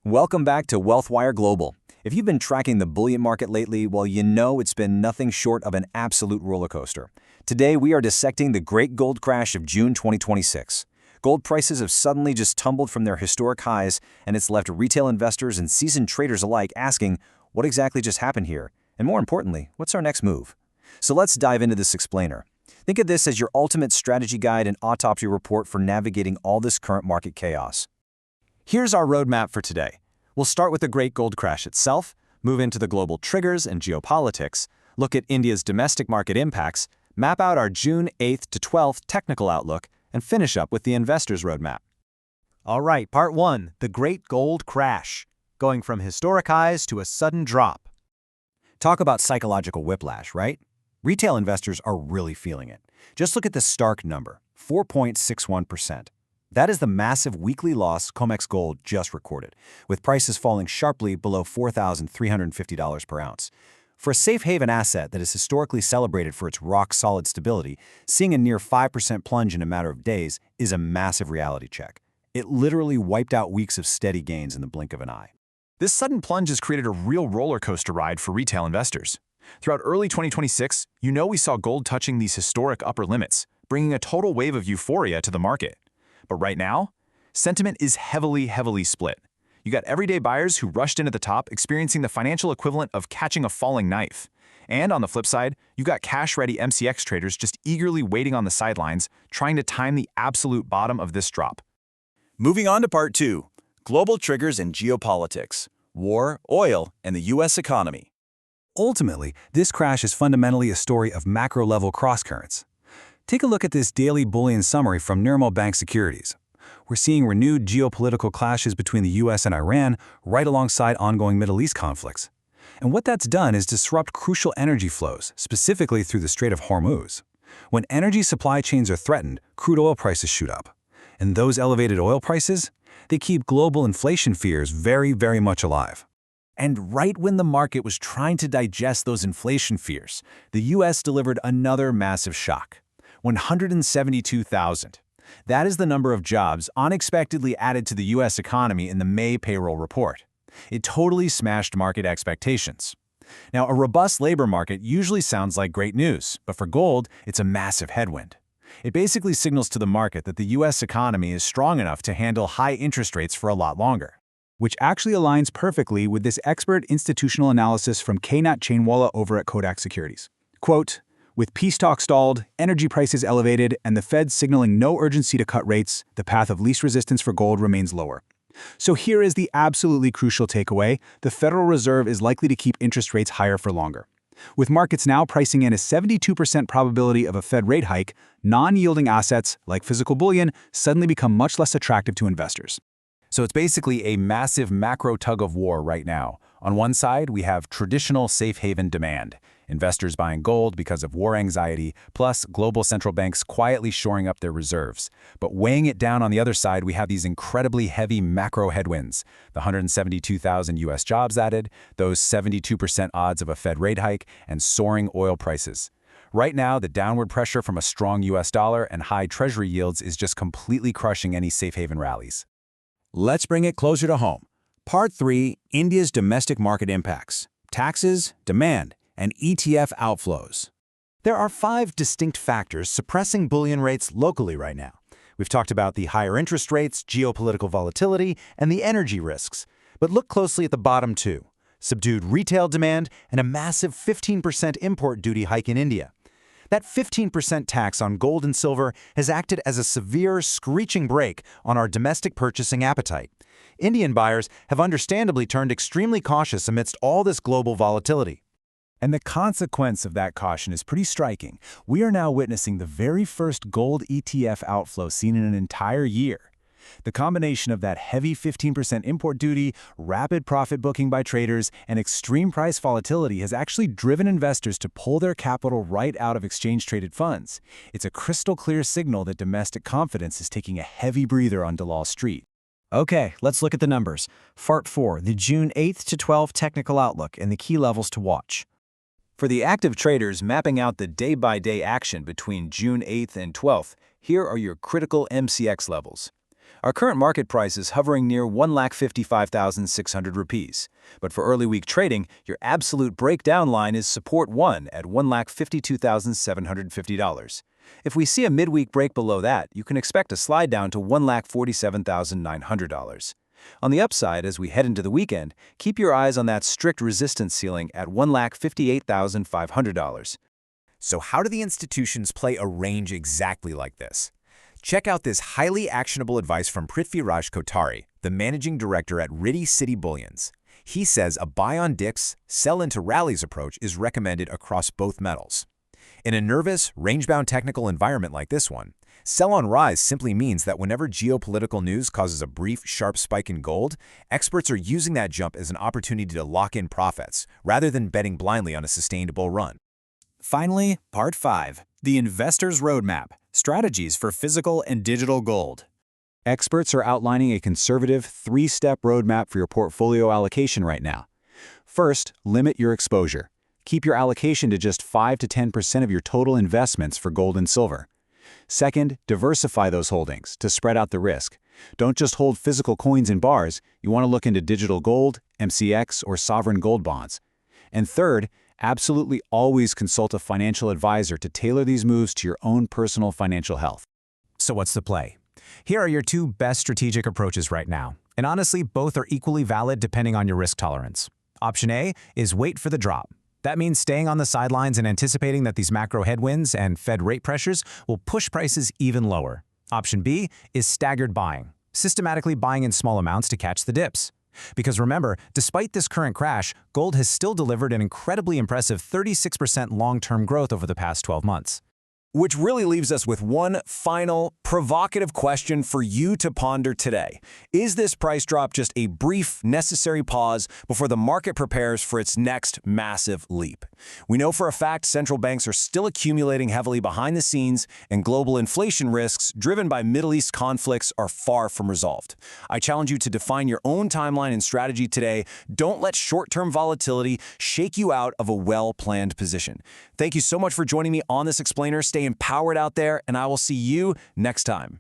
Welcome back to Wealthwire Global. If you've been tracking the bullion market lately, well, you know it's been nothing short of an absolute roller coaster. Today, we are dissecting the great gold crash of June 2026. Gold prices have suddenly just tumbled from their historic highs, and it's left retail investors and seasoned traders alike asking, what exactly just happened here? And more importantly, what's our next move? So let's dive into this explainer. Think of this as your ultimate strategy guide and autopsy report for navigating all this current market chaos. Here's our roadmap for today. We'll start with the great gold crash itself, move into the global triggers and geopolitics, look at India's domestic market impacts, map out our June 8th to 12th technical outlook, and finish up with the investor's roadmap. All right, part 1, the great gold crash, going from historic highs to a sudden drop. Talk about psychological whiplash, right? Retail investors are really feeling it. Just look at the stark number, 4.61%. That is the massive weekly loss COMEX Gold just recorded, with prices falling sharply below $4,350 per ounce. For a safe haven asset that is historically celebrated for its rock-solid stability, seeing a near 5% plunge in a matter of days is a massive reality check. It literally wiped out weeks of steady gains in the blink of an eye. This sudden plunge has created a real roller coaster ride for retail investors. Throughout early 2026, we saw gold touching these historic upper limits, bringing a total wave of euphoria to the market. But right now, sentiment is heavily split. You got everyday buyers who rushed in at the top, experiencing the financial equivalent of catching a falling knife. And on the flip side, you got cash-ready MCX traders just eagerly waiting on the sidelines, trying to time the absolute bottom of this drop. Moving on to part 2, global triggers and geopolitics, war, oil, and the U.S. economy. Ultimately, this crash is fundamentally a story of macro-level crosscurrents. Take a look at this daily bullion summary from Nirmal Bank Securities. We're seeing renewed geopolitical clashes between the U.S. and Iran right alongside ongoing Middle East conflicts. And what that's done is disrupt crucial energy flows, specifically through the Strait of Hormuz. When energy supply chains are threatened, crude oil prices shoot up. And those elevated oil prices, they keep global inflation fears very much alive. And right when the market was trying to digest those inflation fears, the U.S. delivered another massive shock. 172,000. That is the number of jobs unexpectedly added to the U.S. economy in the May payroll report. It totally smashed market expectations. Now, a robust labor market usually sounds like great news, but for gold, it's a massive headwind. It basically signals to the market that the U.S. economy is strong enough to handle high interest rates for a lot longer. Which actually aligns perfectly with this expert institutional analysis from Kainat Chainwalla over at Kodak Securities. Quote, with peace talks stalled, energy prices elevated, and the Fed signaling no urgency to cut rates, the path of least resistance for gold remains lower. So here is the absolutely crucial takeaway. The Federal Reserve is likely to keep interest rates higher for longer. With markets now pricing in a 72% probability of a Fed rate hike, non-yielding assets, like physical bullion, suddenly become much less attractive to investors. So it's basically a massive macro tug-of-war right now. On one side, we have traditional safe haven demand. Investors buying gold because of war anxiety, plus global central banks quietly shoring up their reserves. But weighing it down on the other side, we have these incredibly heavy macro headwinds. The 172,000 U.S. jobs added, those 72% odds of a Fed rate hike, and soaring oil prices. Right now, the downward pressure from a strong U.S. dollar and high Treasury yields is just completely crushing any safe haven rallies. Let's bring it closer to home. Part 3, India's domestic market impacts, taxes, demand, and ETF outflows. There are 5 distinct factors suppressing bullion rates locally right now. We've talked about the higher interest rates, geopolitical volatility, and the energy risks. But look closely at the bottom 2, subdued retail demand and a massive 15% import duty hike in India. That 15% tax on gold and silver has acted as a severe, screeching brake on our domestic purchasing appetite. Indian buyers have understandably turned extremely cautious amidst all this global volatility. And the consequence of that caution is pretty striking. We are now witnessing the very first gold ETF outflow seen in an entire year. The combination of that heavy 15% import duty, rapid profit booking by traders, and extreme price volatility has actually driven investors to pull their capital right out of exchange-traded funds. It's a crystal clear signal that domestic confidence is taking a heavy breather on Dalal Street. Okay, let's look at the numbers. Part 4, the June 8th to 12th technical outlook and the key levels to watch. For the active traders mapping out the day-by-day action between June 8th and 12th, here are your critical MCX levels. Our current market price is hovering near 1,55,600 rupees. But for early week trading, your absolute breakdown line is support 1 at $1,52,750. If we see a midweek break below that, you can expect a slide down to $1,47,900. On the upside, as we head into the weekend, keep your eyes on that strict resistance ceiling at $1,58,500. So how do the institutions play a range exactly like this? Check out this highly actionable advice from Prithviraj Kotari, the managing director at Riddy City Bullions. He says a buy on dips, sell into rallies approach is recommended across both metals. In a nervous, range-bound technical environment like this one, sell on rise simply means that whenever geopolitical news causes a brief, sharp spike in gold, experts are using that jump as an opportunity to lock in profits, rather than betting blindly on a sustained bull run. Finally, Part 5, the Investor's Roadmap, Strategies for Physical and Digital Gold. Experts are outlining a conservative 3-step roadmap for your portfolio allocation right now. First, limit your exposure. Keep your allocation to just 5 to 10% of your total investments for gold and silver. Second, diversify those holdings to spread out the risk. Don't just hold physical coins and bars, you want to look into digital gold, MCX, or sovereign gold bonds. And third, absolutely always consult a financial advisor to tailor these moves to your own personal financial health. So what's the play? Here are your 2 best strategic approaches right now. And honestly, both are equally valid depending on your risk tolerance. Option A is wait for the drop. That means staying on the sidelines and anticipating that these macro headwinds and Fed rate pressures will push prices even lower. Option B is staggered buying, systematically buying in small amounts to catch the dips. Because remember, despite this current crash, gold has still delivered an incredibly impressive 36% long-term growth over the past 12 months. Which really leaves us with one final, provocative question for you to ponder today. Is this price drop just a brief, necessary pause before the market prepares for its next massive leap? We know for a fact central banks are still accumulating heavily behind the scenes, and global inflation risks driven by Middle East conflicts are far from resolved. I challenge you to define your own timeline and strategy today. Don't let short-term volatility shake you out of a well-planned position. Thank you so much for joining me on this explainer. Stay empowered out there, and I will see you next time.